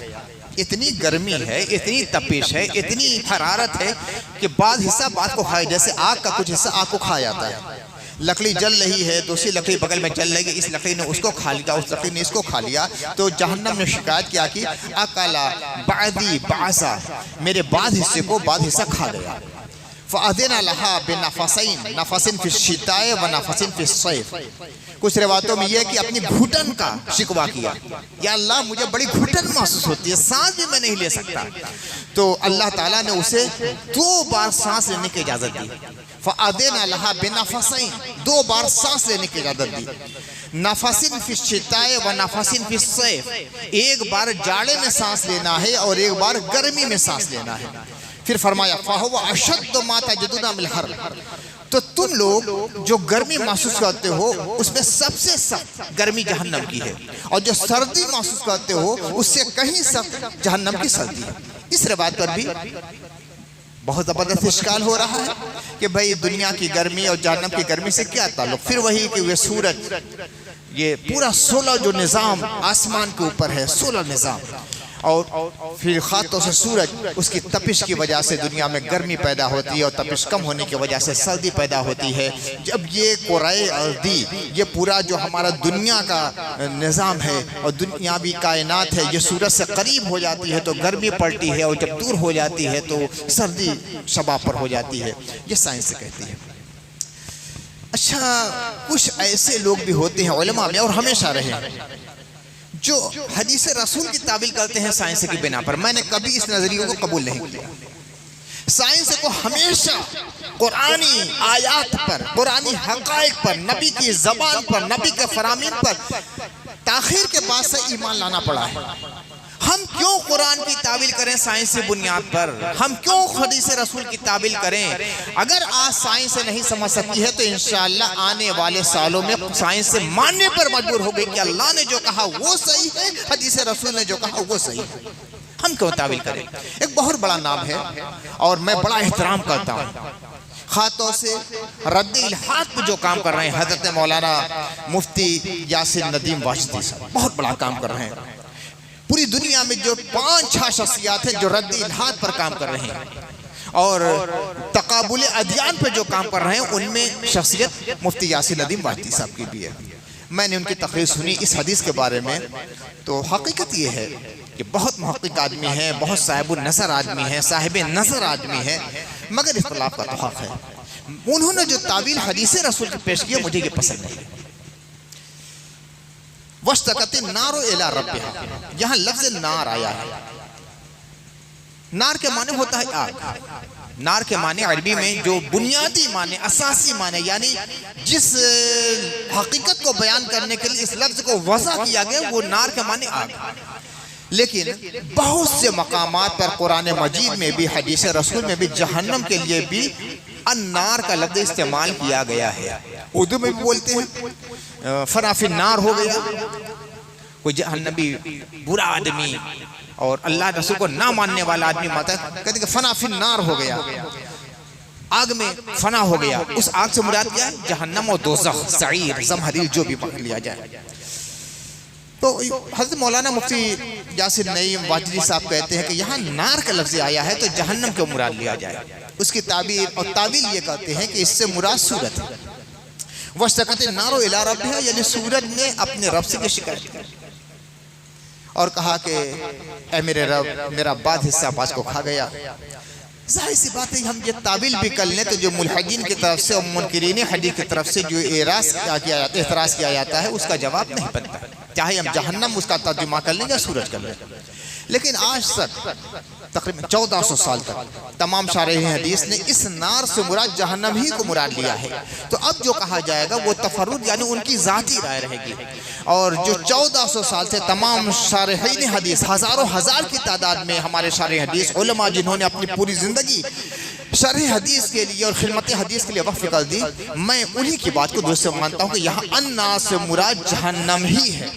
Speaker 1: اتنی گرمی ہے، اتنی تپش ہے، اتنی حرارت ہے کہ بعض حصہ بعض کو کھائے. جیسے آگ کا کچھ حصہ آگ کو کھا جاتا ہے. لکڑی جل رہی ہے، دوسری لکڑی بغل میں جل رہی ہے، اس لکڑی نے اس کو کھا لیا، اس لکڑی نے اس کو کھا لیا. تو جہنم نے شکایت کیا کہ اکلا بعدی بعضا، میرے بعض حصے کو بعض حصہ کھا گیا. فَأَذِنَ لَهَا بِنَفَسَيْن نَفَسٍ فِي الشِّتَاءِ وَنَفَسٍ فِي الصَّيْفِ. کچھ روایتوں میں یہ کہ اپنی گھٹن کا شکوہ کیا، یا اللہ مجھے بڑی گھٹن محسوس ہوتی ہے، سانس بھی میں نہیں لے سکتا. تو اللہ تعالیٰ نے اسے 2 بار سانس لینے کی اجازت دی. فَأَذِنَ لَهَا بِنَفَسَيْن، 2 بار سانس لینے کی اجازت دی. نَفَسٍ فِي الشِّتَاءِ وَنَفَسٍ فِي الصَّيْفِ، ایک بار جاڑے میں سانس لینا ہے اور ایک بار گرمی میں سانس لینا ہے. پھر فرمایا فَهُوَ أَشَدُّ مَا تَجِدُونَ مِنَ الْحَرِّ، تو تم لوگ جو گرمی محسوس کرتے ہو اس میں سب سے سخت گرمی جہنم کی ہے، اور جو سردی محسوس کرتے ہو اس سے کہیں سخت جہنم کی سردی ہے. اس روایت پر بھی بہت زبردست اشکال ہو رہا ہے کہ بھئی دنیا کی گرمی اور جہنم کی گرمی سے کیا تعلق. پھر وہی کہ وہ سورج، یہ پورا سولر جو نظام آسمان کے اوپر ہے، سولر نظام، اور پھر خاتوں سے سورج، اس کی تپش کی وجہ سے دنیا میں گرمی پیدا ہوتی ہے، اور تپش کم ہونے کی وجہ سے سردی پیدا ہوتی ہے. جب یہ کرۂ ارضی، یہ پورا جو ہمارا دنیا کا نظام ہے اور دنیاوی کائنات ہے، یہ سورج سے قریب ہو جاتی ہے تو گرمی پڑتی ہے، اور جب دور ہو جاتی ہے تو سردی شباب پر ہو جاتی ہے. یہ سائنس سے کہتی ہے. اچھا، کچھ ایسے لوگ بھی ہوتے ہیں علماء میں، اور ہمیشہ رہے، جو حدیث رسول کی تعبیل کرتے ہیں سائنس کی بنا پر. میں نے کبھی اس نظریے کو قبول نہیں کیا. سائنس کو ہمیشہ قرآنی آیات پر، قرآنی حقائق پر، نبی کی زبان پر، نبی کے فرامین پر تاخیر کے بعد سے ایمان لانا پڑا ہے. ہم کیوں قرآن کی تعبیل کریں سائنسی بنیاد پر؟ ہم کیوں حدیث رسول کی تعبیل کریں؟ اگر آج سائنس سے نہیں سمجھ سکتی ہے تو انشاءاللہ آنے والے سالوں میں سائنس سے ماننے پر مجبور ہو گئی کہ اللہ نے جو کہا وہ صحیح ہے، حدیث رسول نے جو کہا وہ صحیح ہے. ہم کیوں تعبیل کریں؟ ایک بہت بڑا نام ہے اور میں بڑا احترام کرتا ہوں. خاتوں سے رد الحاد پہ جو کام کر رہے ہیں حضرت مولانا مفتی یاسر ندیم واشتی صاحب، بہت بڑا کام کر رہے ہیں. پوری دنیا میں جو 5-6 شخصیات ہیں جو رد الحاد پر کام کر رہے ہیں اور تقابل ادیان پہ جو کام کر رہے ہیں، ان میں شخصیت مفتی یاسر ندیم واشتی صاحب کی بھی ہے. میں نے ان کی تقریر سنی اس حدیث کے بارے میں، تو حقیقت یہ ہے کہ بہت محقق آدمی ہیں، بہت صاحب النظر آدمی ہیں، صاحب نظر آدمی ہیں، مگر اختلاف کا تو حق ہے. انہوں نے جو تعویل حدیث رسول کی پیش کی ہے مجھے یہ پسند نہیں. وَاشْتَكَتِ النَّارُ إِلَىٰ رَبِّهَا، یہاں لفظ نار آیا ہے. نار کے معنی ہوتا ہے آگ. نار کے معنی عربی میں جو بنیادی معنی، اساسی معنی، یعنی جس حقیقت کو بیان کرنے کے لیے اس لفظ کو وضع کیا گیا وہ نار کے معنی آگ. لیکن بہت سے مقامات پر قرآن مجید میں بھی، حدیث رسول میں بھی جہنم کے لیے بھی النار کا لفظ استعمال کیا گیا ہے. اردو میں بھی بولتے ہیں فنا فی النار ہو گیا، کوئی جہنمی برا آدمی اور اللہ رسول کو نہ ماننے والا آدمی ماتا ہے، کہتے ہیں کہ فنا فی النار ہو گیا، آگ میں فنا ہو گیا. اس آگ سے مراد کیا ہے؟ جہنم اور دوزخ، سعیر، زمہریر، جو بھی پکڑ لیا جائے. تو حضرت مولانا مفتی یاسر ندیم واشتی صاحب کہتے ہیں کہ یہاں نار کا لفظ آیا ہے تو جہنم کو مراد لیا جائے. اس کی تعبیر اور تعویل یہ کہتے ہیں کہ اس سے مراد سورت ہے. وَاشْتَكَتِ النَّارُ إِلَىٰ رَبِّهَا، یعنی سورج نے اپنے رب سے شکایت کی اور کہا کہ اے میرے رب، میرا بعض حصہ بعض کو کھا گیا. ظاہر سی بات ہے ہم یہ تعبیل بھی کر لیں تو جو ملحدین کی طرف سے اور منکرین حدیث کی طرف سے جو اعتراض کیا جاتا ہے اس کا جواب نہیں بنتا، چاہے ہم جہنم اس کا ترجمہ کر لیں یا سورج کر لیں. لیکن آج تک تقریباً 1400 سال تک تمام شارحین حدیث نے اس نار سے مراد جہنم ہی کو مراد لیا ہے. تو اب جو کہا جائے گا وہ تفرد یعنی ان کی ذاتی رائے رہے گی. اور جو 1400 سال سے تمام شارحین حدیث، ہزاروں ہزار کی تعداد میں ہمارے شارح حدیث علماء جنہوں نے اپنی پوری زندگی شرح حدیث کے لیے اور خدمت حدیث کے لیے وقف کر دی، میں انہی کی بات کو درست مانتا ہوں کہ یہاں النار سے مراد جہنم ہی ہے.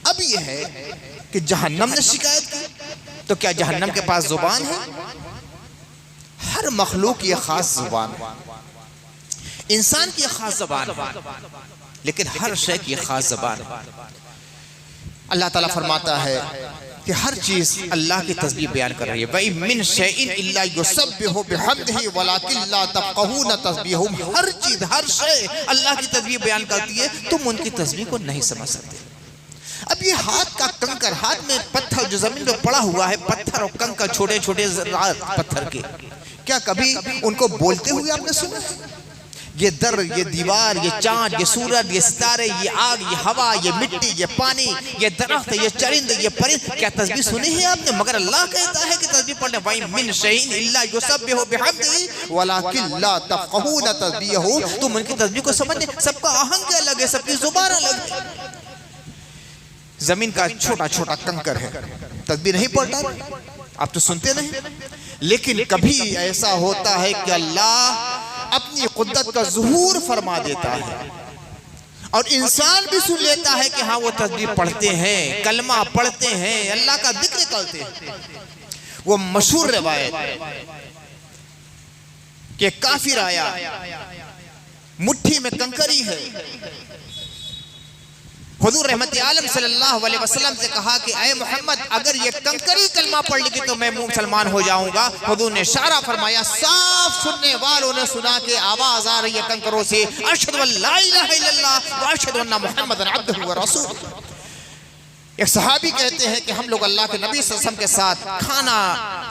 Speaker 1: اب یہ ہے کہ جہنم نے شکایت کی تو کیا جہنم کے پاس زبان ہے؟ ہر مخلوق کی خاص زبان ہے، انسان کی خاص زبان ہے، لیکن ہر شے کی خاص زبان ہے۔ اللہ تعالیٰ فرماتا ہے کہ ہر چیز اللہ کی تسبیح بیان کر رہی ہے، وَإِن مِّن شَيْءٍ إِلَّا يُسَبِّحُ بِحَمْدِهِ وَلَٰكِن لَّا تَفْقَهُونَ تَسْبِيحَهُمْ۔ ہر چیز، ہر شے اللہ کی تسبیح بیان کرتی ہے، تم ان کی تسبیح کو نہیں سمجھ سکتے۔ اب یہ ہاتھ کا کنکر، ہاتھ میں پتھر جو زمین پہ پڑا ہوا ہے، پتھر اور کنکر چھوٹے چھوٹے ذرات پتھر کے، کیا کبھی ان کو بولتے ہوئے آپ نے سنا؟ یہ در، یہ دیوار، یہ چاند، یہ سورج، یہ ستارے، یہ آگ، یہ ہوا، یہ مٹی، یہ پانی، یہ درخت، یہ چرند، یہ پرند، کیا تسبیح سنی ہے آپ نے؟ مگر اللہ کہتا ہے کہ تسبیح پڑھنے، وَإِن مِّن شَيْءٍ إِلَّا يُسَبِّحُ بِحَمْدِهِ وَلَٰكِن لَّا تَفْقَهُونَ تَسْبِيحَهُ۔ تم ان کی تسبیح کو سمجھنے، سب کا آہنگ الگ ہے، سب کی زبان الگ ہے۔ زمین کا چھوٹا چھوٹا کنکر ہے، تسبیح نہیں پڑھتا، آپ تو سنتے نہیں، لیکن کبھی ایسا ہوتا ہے کہ اللہ اپنی قدرت کا ظہور فرما دیتا ہے اور انسان بھی سن لیتا ہے کہ ہاں وہ تسبیح پڑھتے ہیں، کلمہ پڑھتے ہیں، اللہ کا ذکر کرتے ہیں۔ وہ مشہور روایت کہ کافر آیا، مٹھی میں کنکری ہے، حضور رحمت عالم صلی اللہ علیہ وسلم سے کہا کہ اے محمد اگر یہ کنکری کلمہ پڑھ لگی تو میں مسلمان ہو جاؤں گا۔ حضور نے اشارہ فرمایا، صاف سننے والوں نے سنا کہ آواز آ رہی ہے کنکروں سے، اشہد ان لا الہ الا اللہ واشہد ان محمد عبدہ ورسولہ۔ ایک صحابی کہتے ہیں کہ ہم لوگ اللہ کے نبی صلی اللہ علیہ وسلم کے ساتھ کھانا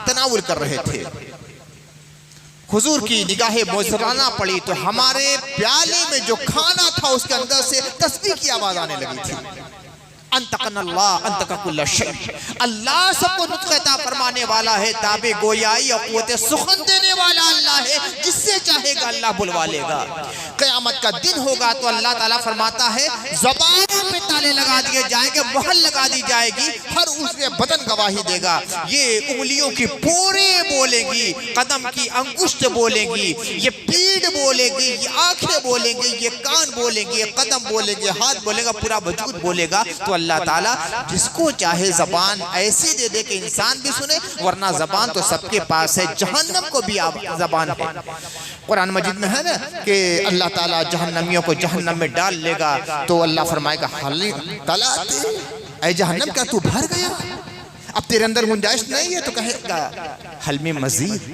Speaker 1: تناول کر رہے تھے، حضور کی نگاہ موزرانہ پڑی تو ہمارے پیالے میں جو کھانا تھا اس کے اندر سے تسبیح کی آواز آنے لگی تھی۔ انتقن اللہ انتقا کل شیء، اللہ سب کو نطق عطا فرمانے والا ہے، تابع گویائی اور قوت سخن دینے والا اللہ ہے، جس سے چاہے گا اللہ بلوا لے گا۔ قیامت کا دن ہوگا تو اللہ تعالیٰ فرماتا ہے زبانوں پہ تالے لگا دیے جائیں گے، مہر لگا دی جائے گی، ہر اس میں بدن گواہی دے گا۔ یہ انگلیوں کی پورے بولے گی، قدم کی انگشت بولے گی، یہ پیٹھ بولے گی، یہ آنکھیں بولیں گی، یہ کان بولیں گی، یہ قدم بولیں گے، ہاتھ بولے گا، پورا وجود بولے گا۔ تو اللہ تعالیٰ جس کو چاہے زبان ایسی دے دے کہ انسان بھی سنے، ورنہ زبان تو سب کے پاس ہے، جہنم کو بھی زبان ہے۔ قرآن مجید میں ہے نا کہ اللہ تعالیٰ جہنمیوں کو جہنم میں ڈال لے گا تو اللہ فرمائے گا حلی طلعت، اے جہنم کیا تو بھر گیا، اب تیرے اندر گنجائش نہیں ہے؟ تو کہے گا حل میں مزید،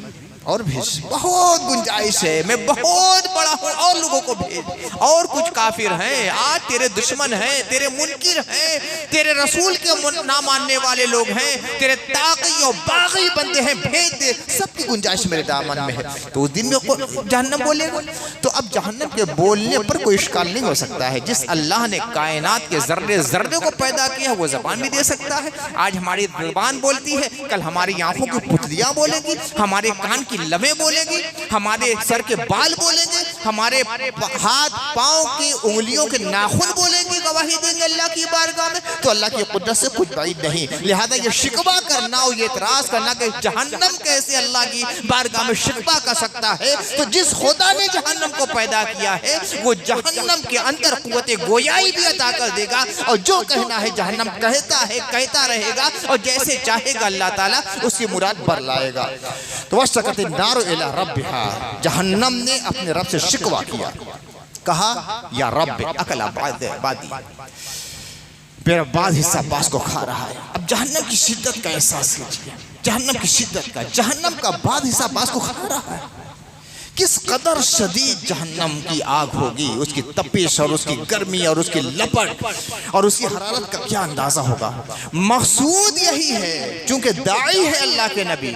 Speaker 1: اور بھیج، بہت گنجائش ہے، میں بہت بڑا ہوں، اور لوگوں کو بھیج، اور کچھ کافر ہیں، آج تیرے دشمن ہیں، تیرے منکر ہیں، تیرے رسول کے نہ ماننے والے لوگ ہیں، تیرے طاغی اور باغی بندے ہیں، بھیج دے، سب کی گنجائش میرے دامن میں ہے۔ تو اس دن میں جہنم بولے گا، تو اب جہنم کے بولنے پر کوئی اشکال نہیں ہو سکتا ہے۔ جس اللہ نے کائنات کے ذرے ذرے کو پیدا کیا وہ زبان بھی دے سکتا ہے۔ آج ہماری زبان بولتی ہے، کل ہماری آنکھوں کی پتلیاں بولیں گی، ہمارے کان کی لبیں بولیں گی، ہمارے سر کے بال بولیں گے، ہمارے ہاتھ پاؤں کی انگلیوں کے ناخن بولیں گے، گواہی دیں گے اللہ کی بارگاہ میں۔ تو اللہ کی قدرت سے کچھ بعید نہیں، لہذا یہ شکوہ کرنا اور یہ اعتراض کرنا کہ جہنم کیسے اللہ کی بارگاہ میں شکوہ کر سکتا ہے، تو جس خدا نے جہنم کو پیدا کیا ہے وہ جہنم کے اندر قوت گویائی بھی عطا کر دے گا، اور جو کہنا ہے جہنم کہتا ہے، کہتا رہے گا، اور جیسے چاہے گا اللہ تعالیٰ اس کی مراد بھر لائے گا۔ تو وَاشْتَكَتِ النَّارُ إِلَىٰ رَبِّهَا، جہنم نے اپنے رب سے شکوہ کیا، کہا یا رب اکل بادی، میرا بعض حصہ بعض کو کھا رہا ہے۔ اب جہنم کی شدت کا احساس کیجئے، جہنم کی شدت کا، جہنم کا بعض حصہ بعض کو کھا رہا ہے۔ کس قدر شدید جہنم کی آگ ہوگی، اس کی تپش اور اس کی گرمی اور اس کی لپٹ اور اس کی حرارت کا کیا اندازہ ہوگا۔ مقصود یہی ہے، چونکہ داعی ہے اللہ کے نبی،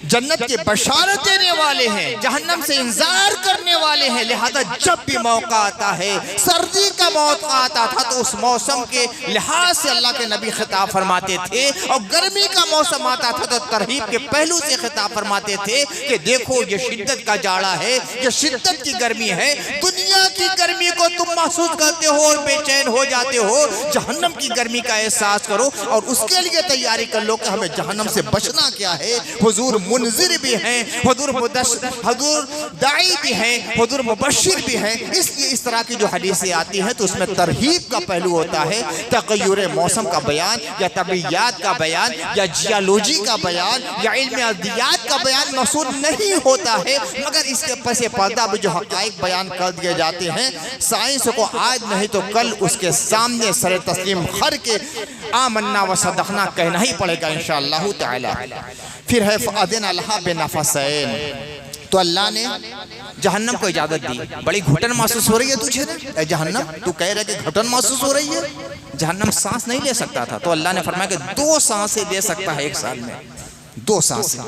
Speaker 1: جنت کے بشارت دینے والے ہیں، جہنم سے انذار کرنے والے ہیں، لہذا جب بھی موقع آتا ہے، سردی کا موقع آتا تھا تو اس موسم کے لحاظ سے اللہ کے نبی خطاب فرماتے تھے، اور گرمی کا موسم آتا تھا تو ترہیب کے پہلو سے خطاب فرماتے تھے کہ دیکھو یہ شدت کا جاڑا ہے، یہ شدت کی گرمی ہے، دنیا
Speaker 2: کی گرمی کو تم محسوس کرتے ہو اور بے چین ہو جاتے ہو، جہنم کی گرمی کا احساس کرو اور اس کے لیے تیاری کر لو کہ ہمیں جہنم سے بچنا کیا ہے۔ حضور منذر بھی ہیں، حضور داعی بھی ہیں، حضور مبشر بھی ہیں، اس لیے اس طرح کی جو حدیثیں آتی ہیں تو اس میں ترہیب کا پہلو ہوتا ہے، تغیر موسم کا بیان یا طبیعیات کا بیان یا جیولوجی کا بیان یا علم ادویات کا بیان مقصود نہیں ہوتا ہے، مگر اس کے پس پردہ بھی جو حقائق بیان کر دیے جاتے ہیں، سائنس کو آج نہیں تو کل اس کے سامنے سر تسلیم خر کے آمنا و صدقنا کہنا ہی پڑے گا انشاءاللہ تعالی۔ پھر ہے فَأَذِنَ لَهَا بِنَفَسَيْنِ، تو اللہ نے جہنم کو اجازت دی۔ بڑی گھٹن محسوس ہو رہی ہے تجھے، اے جہنم تو کہہ رہے کہ گھٹن محسوس ہو رہی ہے؟ جہنم سانس نہیں لے سکتا تھا، تو اللہ نے فرمایا کہ 2 سانسیں لے سکتا ہے ایک سال میں، 2 سانسیں۔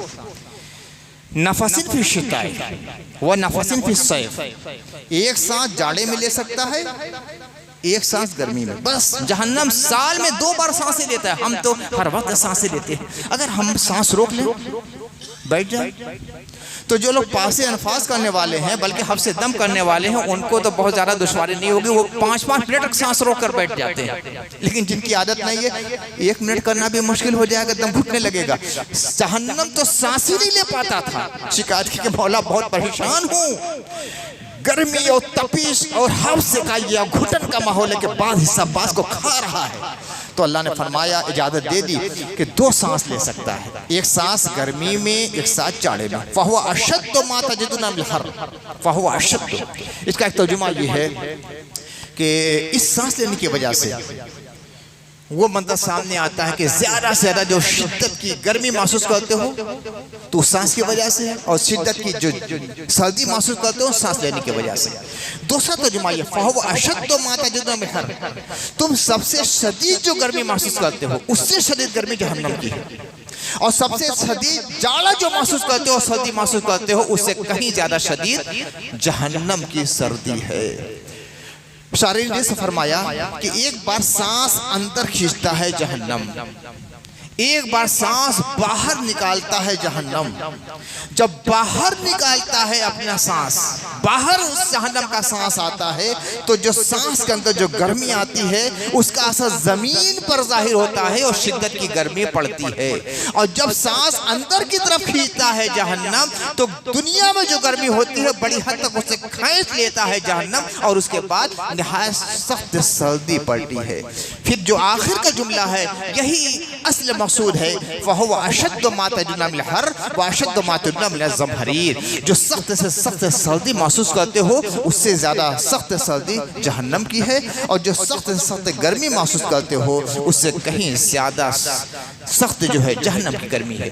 Speaker 2: نفسن فی الشتاء و نفسن فی الصیف، ایک سانس جاڑے میں لے سکتا ہے، ایک سانس گرمی میں، بس۔ جہنم سال میں 2 بار سانسیں لیتا ہے، ہم تو ہر وقت سانسیں لیتے ہیں۔ اگر ہم سانس روک لیں، بیٹھ جائیں، تو جو لوگ پاس انفاس کرنے والے ہیں بلکہ حبس دم کرنے والے ہیں ان کو تو بہت زیادہ دشواری نہیں ہوگی، وہ 5-5 منٹ تک سانس روک کر بیٹھ جاتے ہیں۔ لیکن جن کی عادت نہیں ہے 1 منٹ کرنا بھی مشکل ہو جائے گا، دم گھٹنے لگے گا۔ جہنم تو سانس ہی نہیں لے پاتا تھا، شکایت کی کہ مولا بہت پریشان ہوں، گرمی اور تپیش اور حبس کا یہ گھٹن کا ماحول ہے کہ بعض حصہ بعض کو کھا رہا ہے۔ تو اللہ نے فرمایا، اجازت دے دی کہ 2 سانس لے سکتا ہے، ایک سانس گرمی میں، ایک سانس چاڑے میں۔ فَهُوَ أَشَدُّ مَا تَجِدُونَ مِنَ الْحَرِّ، فَهُوَ أَشَدُّ، اس کا ایک ترجمہ یہ ہے کہ اس سانس لینے کی وجہ سے وہ منظر سامنے آتا ہے کہ زیادہ سے زیادہ جو شدت کی گرمی محسوس کرتے ہو تو سانس کی وجہ سے ہے، اور شدت کی جو سردی محسوس کرتے ہو سانس لینے کی وجہ سے۔ دوسرا ترجمہ یہ فَهُوَ أَشَدُّ مَا تَجِدُونَ مِنَ الْحَرِّ، تم سب سے شدید جو گرمی محسوس کرتے ہو اس سے شدید گرمی جہنم کی ہے، اور سب سے شدید جاڑا جو محسوس کرتے ہو، سردی محسوس کرتے ہو، اس سے کہیں زیادہ شدید جہنم کی سردی ہے۔ شارح نے سے فرمایا کہ ایک بار سانس اندر کھینچتا ہے جہنم، ایک بار سانس باہر نکالتا ہے جہنم۔ جب باہر نکالتا ہے اپنا سانس، باہر اس جہنم کا سانس آتا ہے تو جو سانس کے اندر جو گرمی آتی ہے اس کا اثر زمین پر ظاہر ہوتا ہے اور شدت کی گرمی پڑتی ہے۔ اور جب سانس اندر کی طرف کھینچتا ہے جہنم تو دنیا میں جو گرمی ہوتی ہے بڑی حد تک اسے کھینچ لیتا ہے جہنم، اور اس کے بعد نہایت سخت سردی پڑتی ہے۔ پھر جو آخر کا جملہ ہے یہی اصل مقصود ہے، فَهُوَ أَشَدُّ مَا تَجِدُونَ مِنَ الْحَرِّ وَأَشَدُّ مَا تَجِدُونَ مِنَ الزَّمْهَرِيرِ، جو سخت سے سخت سردی محسوس کرتے ہو اس سے زیادہ سخت سردی جہنم کی ہے، اور جو سخت سے سخت گرمی محسوس کرتے ہو اس سے کہیں زیادہ سخت جو ہے جہنم کی گرمی ہے۔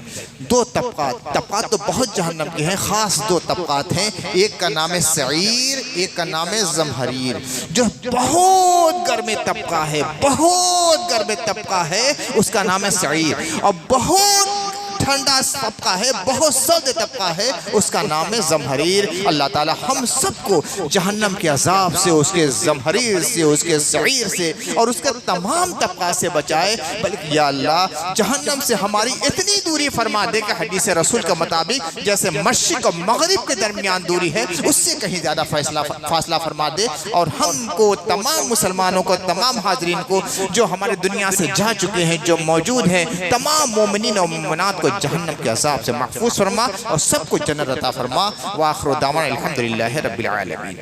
Speaker 2: 2 طبقات تو بہت جہنم کے ہیں، خاص 2 طبقات ہیں، ایک کا نام ہے سعیر، ایک کا نام ہے زمہریر۔ جو بہت گرم طبقہ ہے، بہت گرم طبقہ ہے، اس کا نام ہے سعیر، اور بہت ٹھنڈا طبقہ ہے، بہت سرد طبقہ ہے، اس کا نام ہے زمہریر۔ اللہ تعالی ہم سب کو جہنم کے عذاب سے، اس کے زمہریر سے، اس کے سعیر سے اور اس کے تمام طبقات سے بچائے، بلکہ یا اللہ جہنم سے ہماری اتنی دوری فرما دے کہ حدیث رسول کے مطابق جیسے مشرق اور مغرب کے درمیان دوری ہے اس سے کہیں زیادہ فاصلہ فرما دے، اور ہم کو تمام مسلمانوں کو، تمام حاضرین کو جو ہمارے دنیا سے جا چکے ہیں، جو موجود ہیں، تمام مومنین اور مومنات کو جہنم کے عذاب سے محفوظ فرما اور سب کو جنت عطا فرما۔ وآخر دعوانا الحمدللہ رب العالمین۔